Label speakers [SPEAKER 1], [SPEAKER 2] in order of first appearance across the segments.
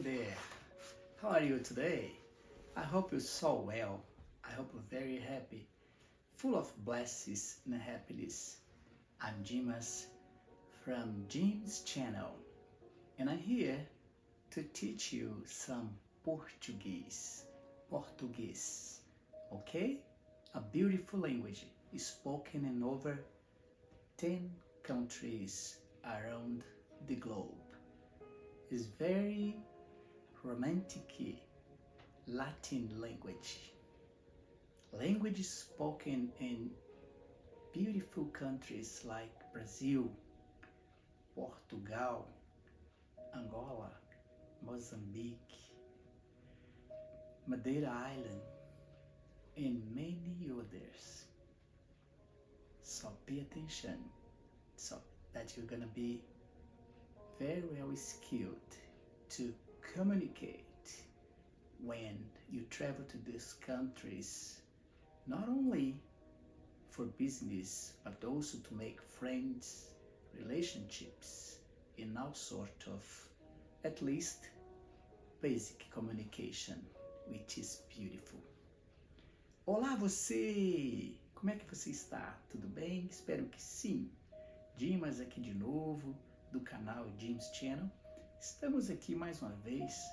[SPEAKER 1] there. How are you today? I hope you're so well. I hope you're very happy, full of blessings and happiness. I'm Jimas from Jim's channel, and I'm here to teach you some Portuguese, okay? A beautiful language spoken in over 10 countries around the globe. It's very romantic Latin language spoken in beautiful countries like Brazil, Portugal, Angola, Mozambique, Madeira Island, and many others. So pay attention so that you're gonna be very well skilled to communicate when you travel to these countries, not only for business but also to make friends, relationships, and all sort of at least basic communication, which is beautiful. Olá você! Como é que você está? Tudo bem? Espero que sim. Dimas aqui de novo, do canal Jim's Channel. Estamos aqui mais uma vez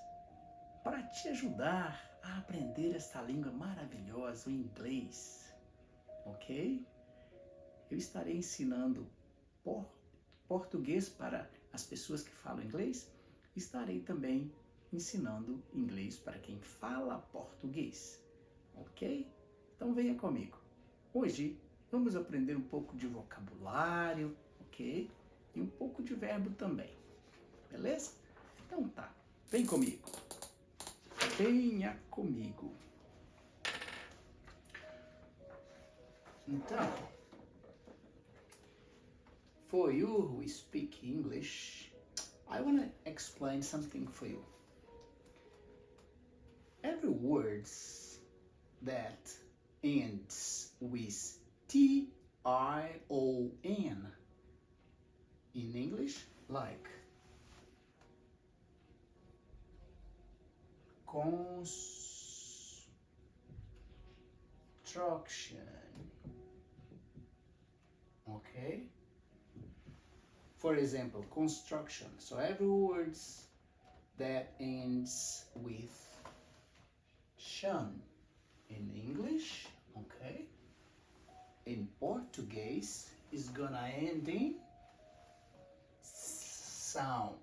[SPEAKER 1] para te ajudar a aprender esta língua maravilhosa, o inglês, ok? Eu estarei ensinando português para as pessoas que falam inglês. Estarei também ensinando inglês para quem fala português, ok? Então venha comigo. Hoje vamos aprender um pouco de vocabulário, ok? E um pouco de verbo também, beleza? Então tá, vem comigo. Venha comigo. Então, for you who speak English, I want to explain something for you. Every word that ends with T-I-O-N in English, like construction, okay? For example, construction. So every word that ends with "shun" in English, okay? In Portuguese, is gonna end in sound,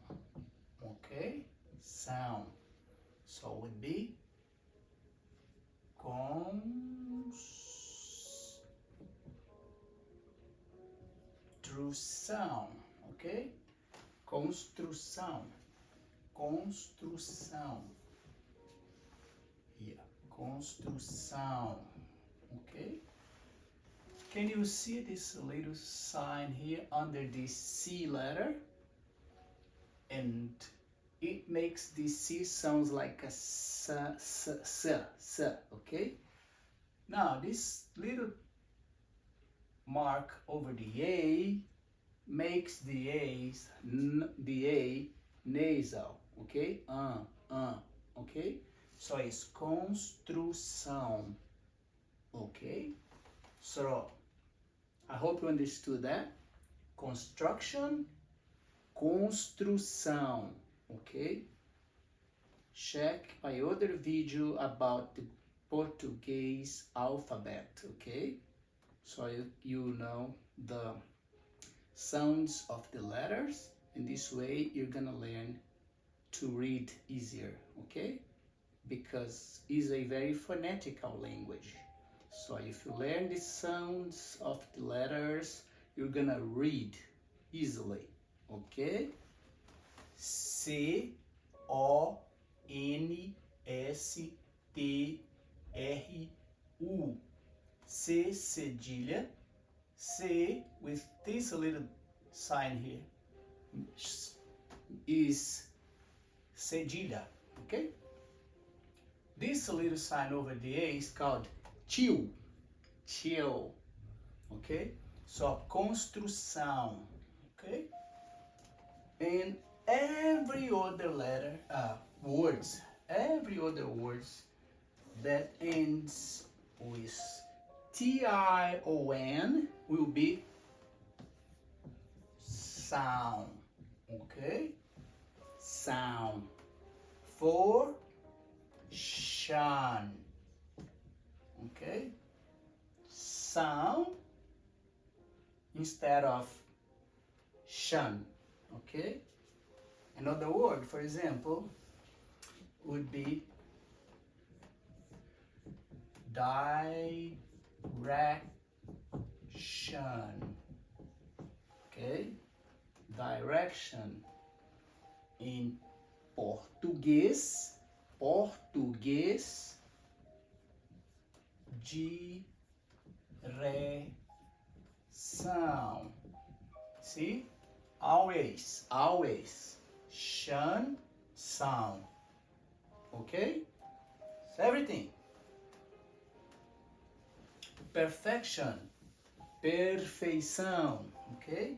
[SPEAKER 1] okay? Sound. So it would be construção, ok? Construção. Yeah, construção, okay? Can you see this little sign here under this C letter? And it makes the C sounds like a s, okay? Now this little mark over the A makes the A nasal, okay? Okay? So it's construção, okay? So I hope you understood that. Construction, construção, okay? Check my other video about the Portuguese alphabet, okay? So you know the sounds of the letters, and this way you're gonna learn to read easier, okay? Because it's a very phonetical language. So if you learn the sounds of the letters, you're gonna read easily, okay? C-O-N-S-T-R-U. C cedilha, C with this little sign here is cedilha, okay? This little sign over the A is called tio, okay? So construção, okay? And every other letter, words, every other words that ends with T-I-O-N will be sound, okay? Sound. For shun, okay? Sound instead of shun, okay? Another word, for example, would be direction, okay? Direction in português, direção. See? Always, shun, sound. Okay? It's everything. Perfection, perfeição. Okay?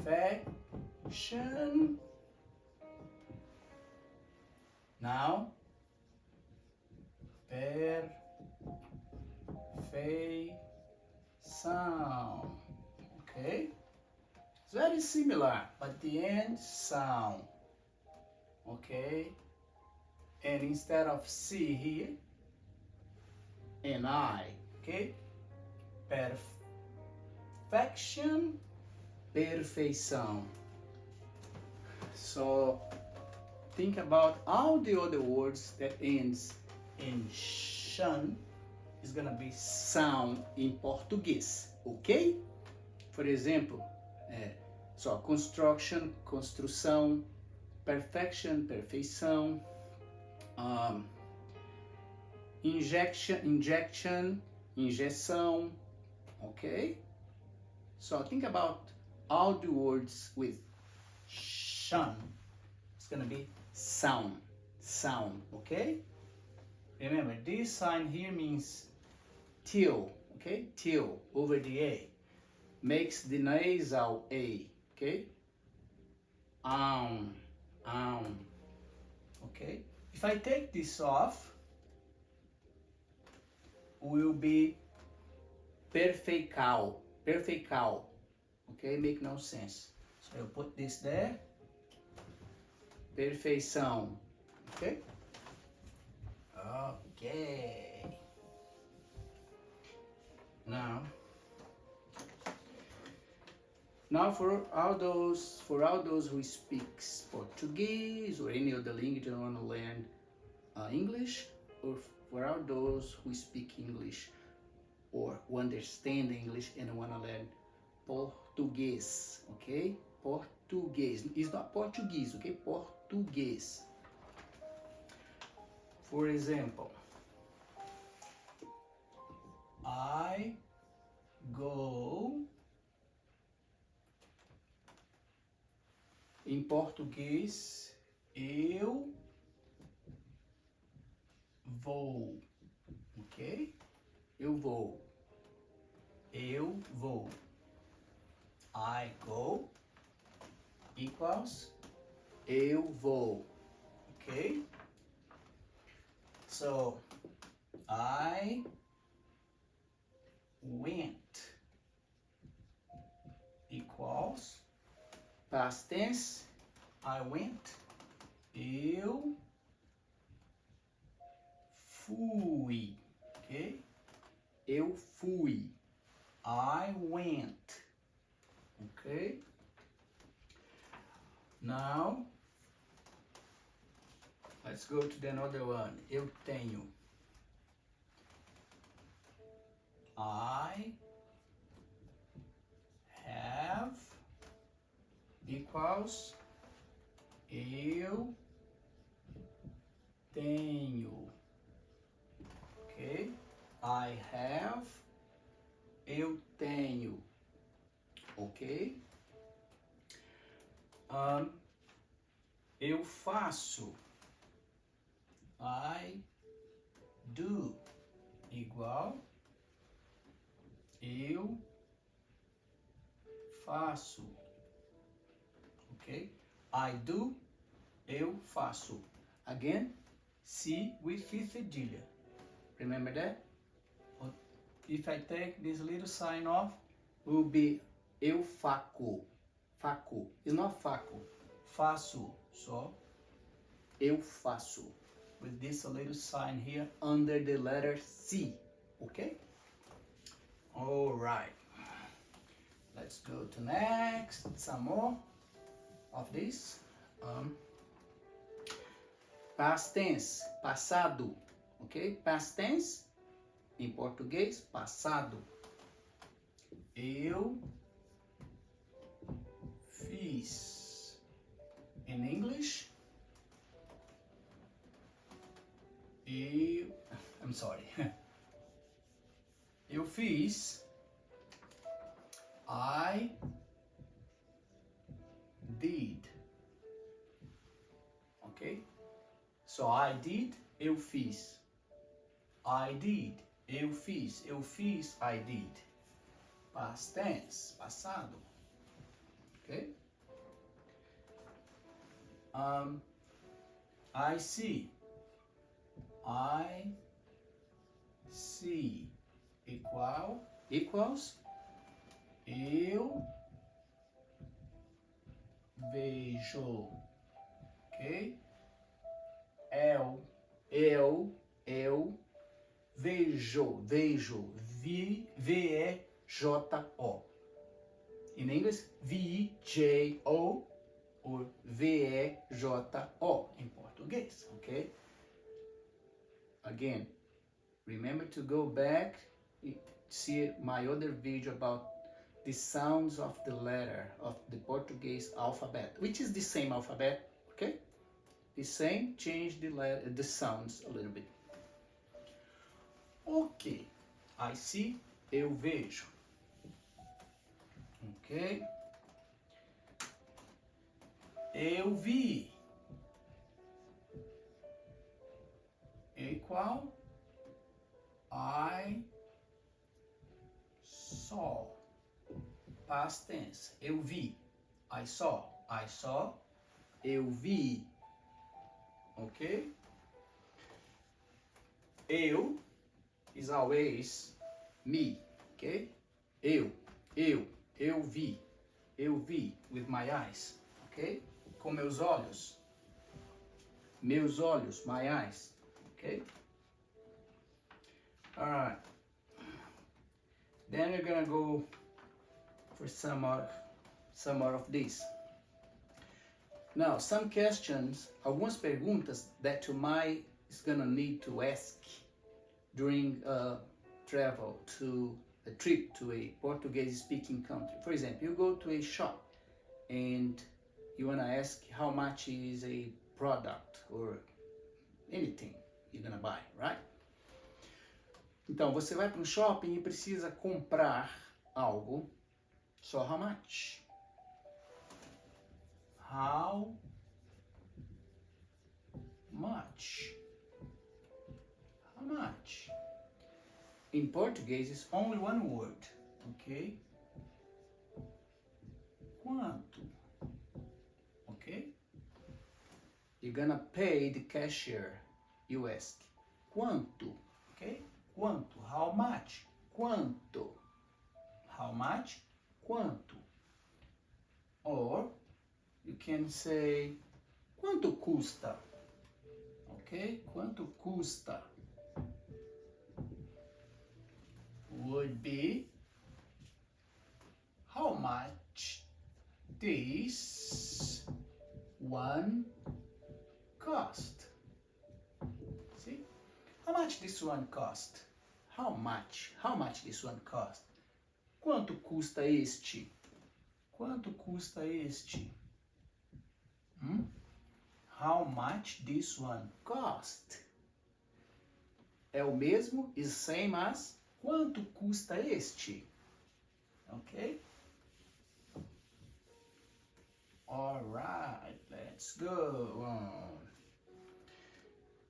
[SPEAKER 1] Perfection. Now, perfeição. Okay? It's very similar, but the end sound. Okay? And instead of C here, an I. Okay? Perfection, perfeição. So think about all the other words that ends in shun is gonna be sound in português, ok? For example, construction, construção, perfection, perfeição, injection, injeção, okay? So think about all the words with shun. It's gonna be sound, okay? Remember, this sign here means till, okay? Till, over the A. Makes the nasal A, okay? Okay? If I take this off, will be perfeical, okay? Make no sense. So I'll put this there, perfeição, okay? Okay. Now for all those who speak Portuguese or any other language and want to learn English, or for all those who speak English or who understand English and want to learn Português, okay? Português. It's not Portuguese, okay? Português. For example, I go. Em português, eu vou, ok? Eu vou. I go equals eu vou, ok? So, I went equals past tense, I went, eu fui, ok? Eu fui, I went, ok? Now, let's go to the another one. Eu tenho. I have equals eu tenho. Ok? I have, eu tenho. Ok? Eu faço. I do igual eu faço. Ok? ok? I do, eu faço. Again, se with cedilha. Remember that? If I take this little sign off, will be eu faço. Faço. It's not faço. Faço. So, eu faço. With this little sign here under the letter C. Okay? Alright. Let's go to next. Some more of this. Past tense. Passado. Okay? Past tense. Em português, passado. Eu fiz. In English, I'm sorry. Eu fiz. I did. Okay? So I did, eu fiz. I did, eu fiz. Eu fiz, I did. Past tense, passado. Okay? I see. I see. Equals. Eu vejo. Ok? Eu vejo. V-E-J-O. In English, V-J-O or V-E-J-O in português, ok? Again, remember to go back and see my other video about the sounds of the letter of the Portuguese alphabet, which is the same alphabet, okay? The same, change the sounds a little bit. Ok, I see, eu vejo. Ok? Eu vi. Equal. I saw. Past tense. Eu vi. I saw. Eu vi. Ok? Eu is always me. Ok? Eu vi. Eu vi with my eyes. Ok? Com meus olhos. Meus olhos, my eyes. Ok? Alright. Then we're gonna go for some more of this. Now, some questions, algumas perguntas that you might is gonna need to ask during a travel to a trip to a Portuguese-speaking country. For example, you go to a shop and you wanna ask how much is a product or anything you're gonna buy, right? Então, você vai para um shopping e precisa comprar algo. So, how much? How much? How much? In Português, it's only one word, okay? Quanto? Okay? You're gonna pay the cashier, you ask. Quanto? Okay? Quanto? How much? Quanto? How much? Quanto? Or you can say, quanto custa? Okay? Quanto custa? Would be, how much this one cost? See? How much this one cost? How much? How much this one cost? Quanto custa este? Quanto custa este? How much this one cost? É o mesmo, is same as quanto custa este? Ok? Alright, let's go on.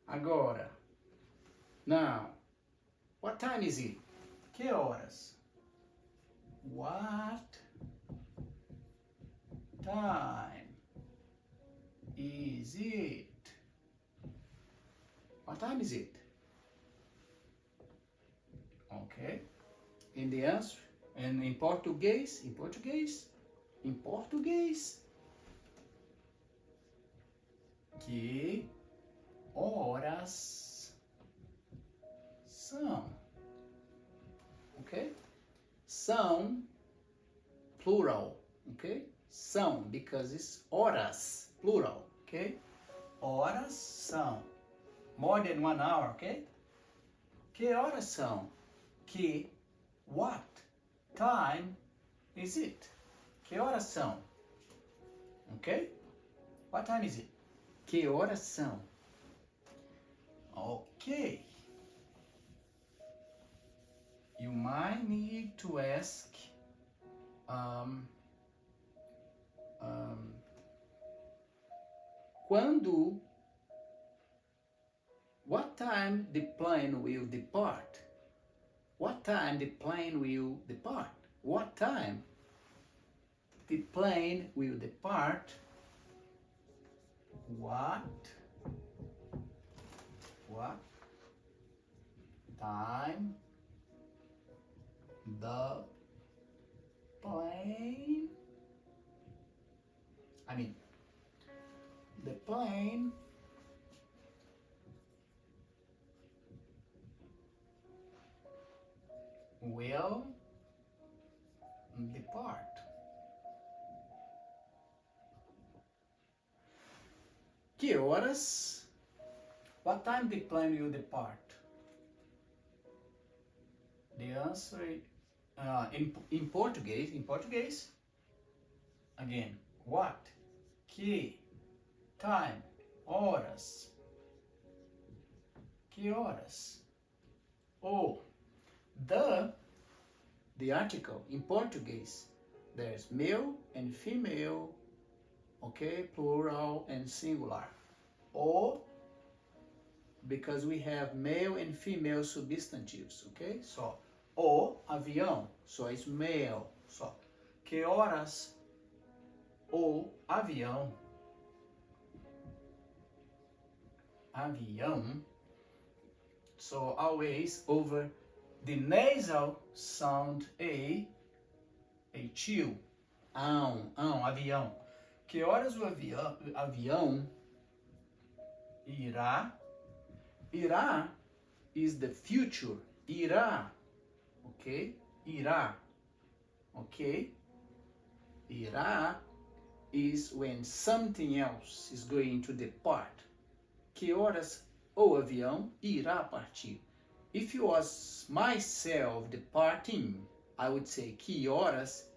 [SPEAKER 1] Agora, now, what time is it? Que horas? What time is it? What time is it? Okay. And the answer, and em português, que horas são? Okay? São, plural, okay? São, because it's horas, plural, okay? Horas são. More than 1 hour, okay? Que horas são? What time is it? Que horas são? Okay? What time is it? Que horas são? Okay. You might need to ask what time the plane will depart? What time the plane will depart? What time the plane will depart? What time the plane, the plane will depart? Que horas? What time the plane will depart? The answer in Portuguese, again, what, que, time, horas, que horas? Oh, the article in Portuguese, there's male and female, okay, plural and singular. Or because we have male and female substantives, okay? So, o avião, só it's male. So, que horas o avião? Avião. So, always over the nasal sound a tio. Avião. Que horas o avião irá? Irá is the future. Irá. Okay? Irá. Okay? Irá is when something else is going to depart. Que horas o avião irá partir? If it was myself departing, I would say que horas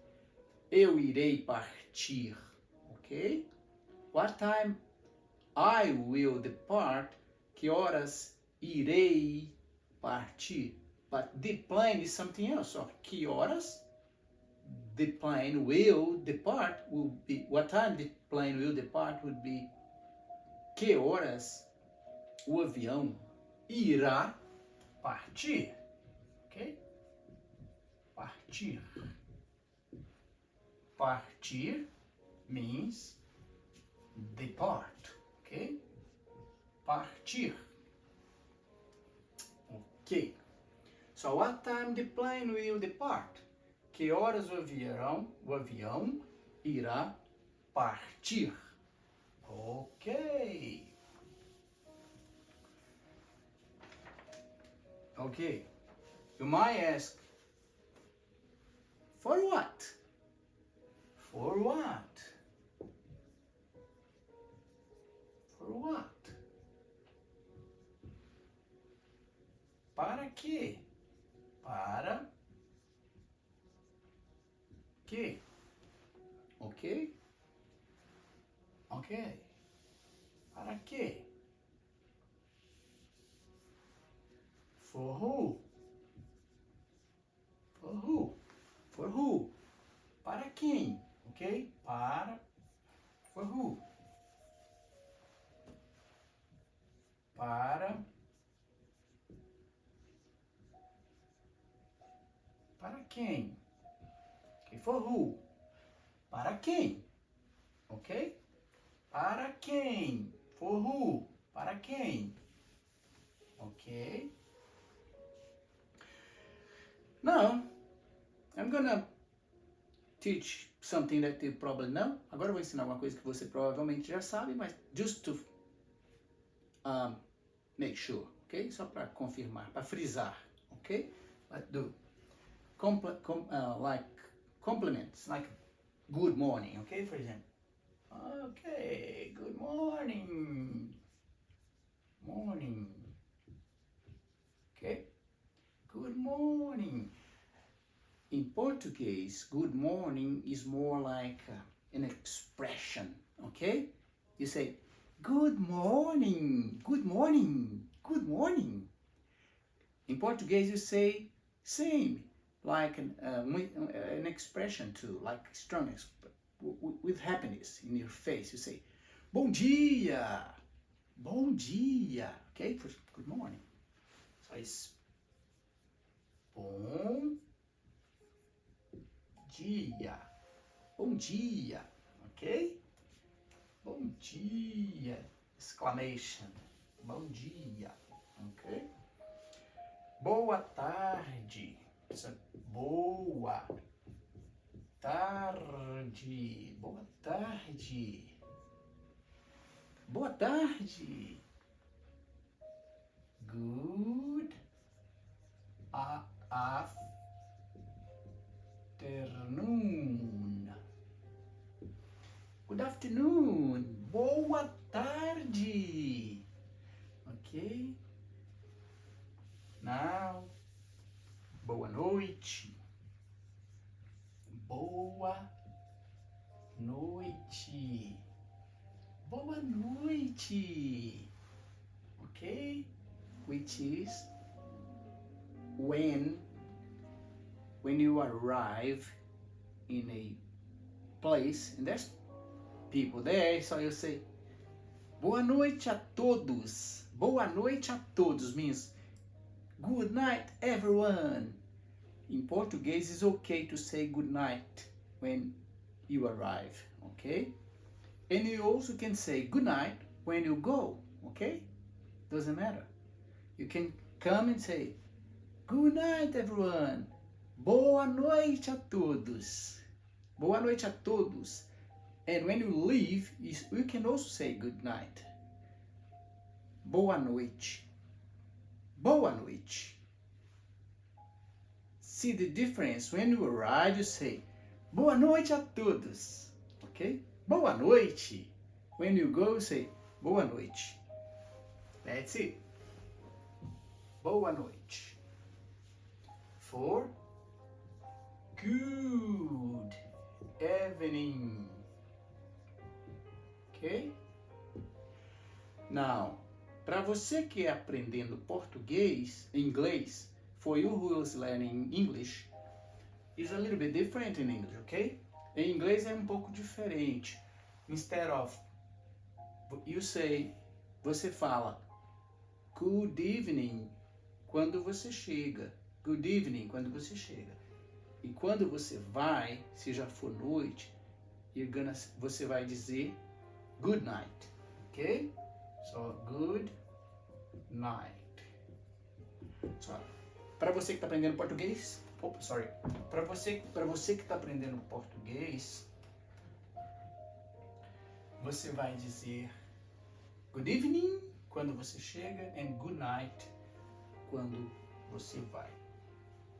[SPEAKER 1] eu irei partir. Okay? What time I will depart? Que horas irei partir? But the plane is something else. So, que horas the plane will depart will be, what time the plane will depart would be que horas o avião irá partir. Ok? Partir. Partir means depart. Ok? Partir. Ok. So what time the plane will depart? Que horas o avião irá partir? Ok. Ok. You might ask, for what? For what? For what? Para quê? Para quê? Ok? Ok. Para quê? For who? For who? For who? Para quem? Ok? Para. For who? Para. Para quem? Okay, for who? Para quem? Ok? Para quem? For who? Para quem? Ok? Now, I'm gonna teach something that you probably know. Agora eu vou ensinar uma coisa que você provavelmente já sabe, mas just to make sure, ok? Só para confirmar, para frisar, ok? Let's do like compliments, like good morning, ok? For example, okay, good morning, morning, ok? Good morning. In Portuguese, good morning is more like an expression, okay? You say, good morning, good morning, good morning. In Portuguese, you say same, like an expression too, like strong, with happiness in your face. You say, bom dia, okay? For good morning. So it's bom dia, bom dia, ok? Bom dia, exclamation, bom dia, ok? Boa tarde, boa tarde, boa tarde, boa tarde, good afternoon. Good afternoon. Boa tarde. Ok? Now, boa noite. Boa noite. Boa noite. Ok? Which is when you arrive in a place and there's people there, so you say boa noite a todos. Boa noite a todos means good night everyone. In Portuguese it's okay to say good night when you arrive, okay? And you also can say good night when you go, okay? Doesn't matter. You can come and say good night everyone. Boa noite a todos. Boa noite a todos. And when you leave, you can also say good night. Boa noite. Boa noite. See the difference? When you arrive, you say boa noite a todos. Okay? Boa noite. When you go, you say boa noite. That's it. Boa noite. For good evening. Ok? Now, para você que é aprendendo português, inglês, for you who is learning English, is a little bit different in English, ok? Em inglês é um pouco diferente. Instead of, você fala good evening quando você chega. Good evening quando você chega. E quando você vai, se já for noite, você vai dizer good night, ok? So, good night. So, para você que está aprendendo português, para você que está aprendendo português, você vai dizer good evening quando você chega and good night quando você vai,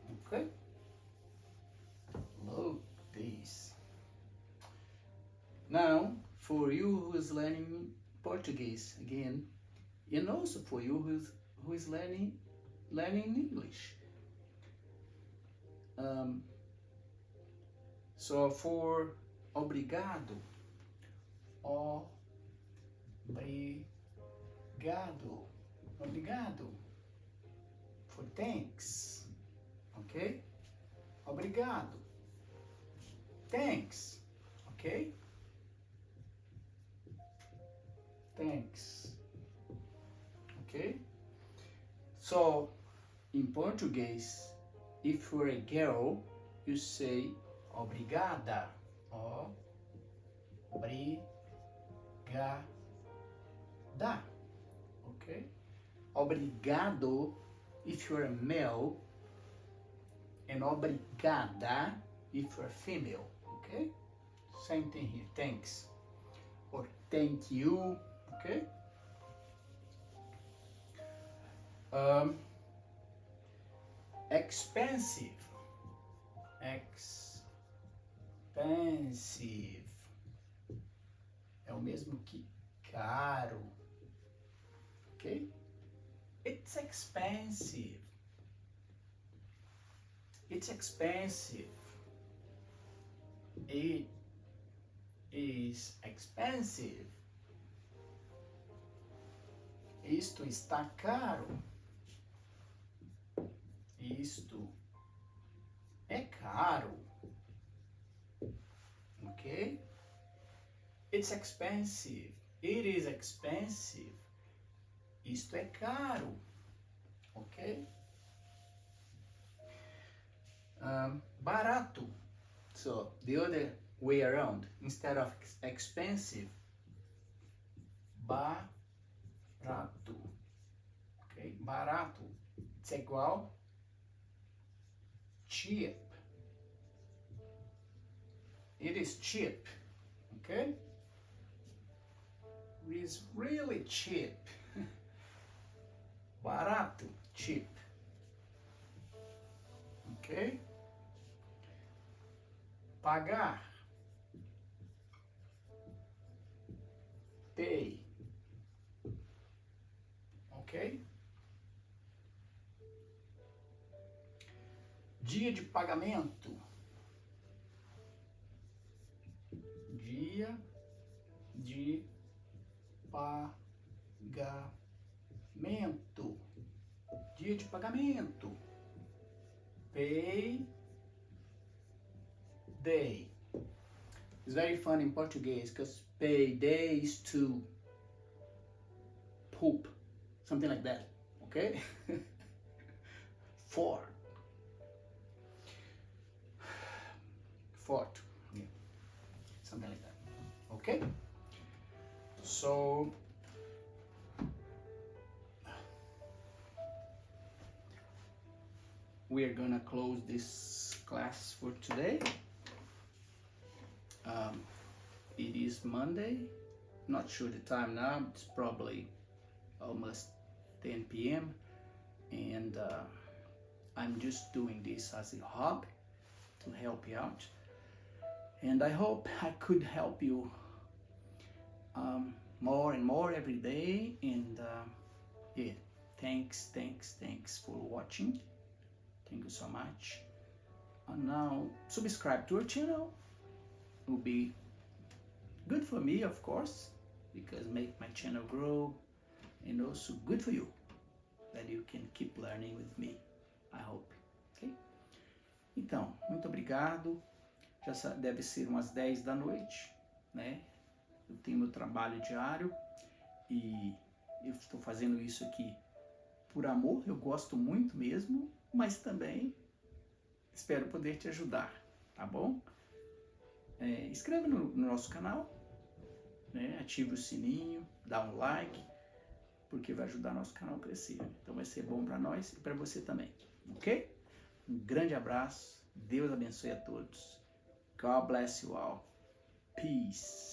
[SPEAKER 1] ok? Look this. Now, for you who is learning Portuguese again, and also for you who is learning English. So for obrigado, obrigado. For thanks, okay? Obrigado. Thanks, okay? Thanks, okay? So, in Portuguese, if you're a girl, you say obrigada, obrigada, obrigada, ok? Obrigado if you're a male, and obrigada if you're female, okay? Same thing here, thanks, or thank you, okay? Expensive, é o mesmo que caro, ok? It's expensive. It's expensive. It is expensive. Isto está caro. Isto é caro. Ok? It's expensive. It is expensive. Isto é caro. Ok? Barato. So, the other way around. Instead of expensive, barato. Ok? Barato. It's igual cheap. It is cheap. Okay? It is really cheap. Barato, cheap. Ok? Pagar. Pay. Ok? Dia de pagamento. Dia de pagamento. Dia de pagamento. Pay day. It's very fun in Portuguese because pay day is to poop. Something like that. Okay? Fort. Yeah. Something like that. Okay? So we are gonna close this class for today. It is Monday. Not sure the time now. It's probably almost 10 p.m. and I'm just doing this as a hobby to help you out. And I hope I could help you more and more every day. And yeah, thanks for watching. Thank you so much. And now subscribe to our channel. It will be good for me, of course, because make my channel grow, and also good for you, that you can keep learning with me, I hope. Ok? Então, muito obrigado. Já deve ser umas 10 da noite, né? Eu tenho meu trabalho diário e eu estou fazendo isso aqui por amor, eu gosto muito mesmo, mas também espero poder te ajudar, tá bom? Inscreve no nosso canal, né? Ative o sininho, dá um like, porque vai ajudar nosso canal a crescer. Então vai ser bom para nós e para você também, ok? Um grande abraço, Deus abençoe a todos. God bless you all. Peace.